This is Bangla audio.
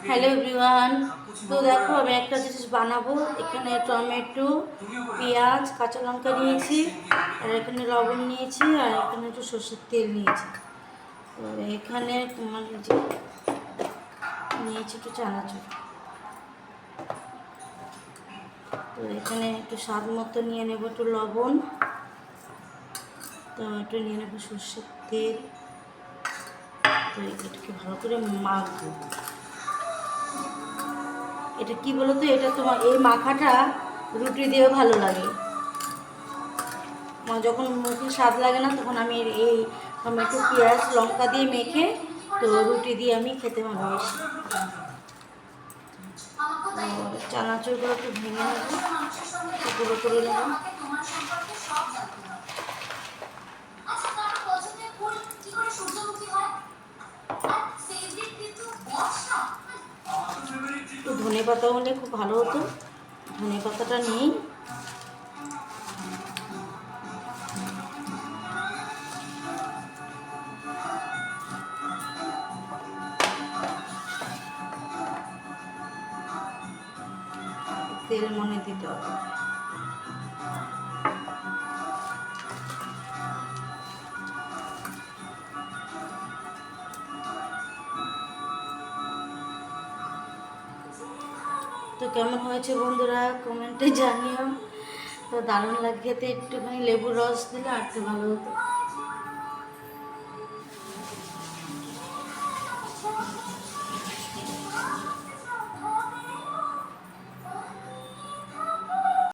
Hello everyone. তো দেখো আমি একটা জিনিস বানাবো। এখানে টমেটো, পেঁয়াজ, কাঁচা লঙ্কা নিয়েছি, আর এখানে লবণ নিয়েছি, আর এখানে একটু সর্ষের তেল নিয়েছি। তো এখানে তোমার যে নিয়েছি একটু চানাচুর। তো এখানে একটু স্বাদ মতো নিয়ে নেবো একটু লবণ, তো একটু নিয়ে নেবো সর্ষের তেল। তো এটাকে ভালো করে মাখবো। এটা কি বলো তো, এটা তোমার এই মাখাটা রুটি দিয়েও ভালো লাগে। আমার যখন মুখে স্বাদ লাগে না তখন আমি এই টমেটো, পেঁয়াজ, লঙ্কা দিয়ে মেখে তো রুটি দিয়ে আমি খেতে ভালোবাসি। চানাচুরগুলো একটু ভেঙে নেব, গুঁড়ো করে নেব। একটু ধনে পাতা হলে খুব ভালো হতো, ধনে পাতাটা নেই। তেল মনে দিতে হবে। তো কেমন হয়েছে বন্ধুরা কমেন্টে জানিও। তো দারুণ লাগে খেতে, একটুখানি লেবুর রস দিলে আর একটু ভালো হতো।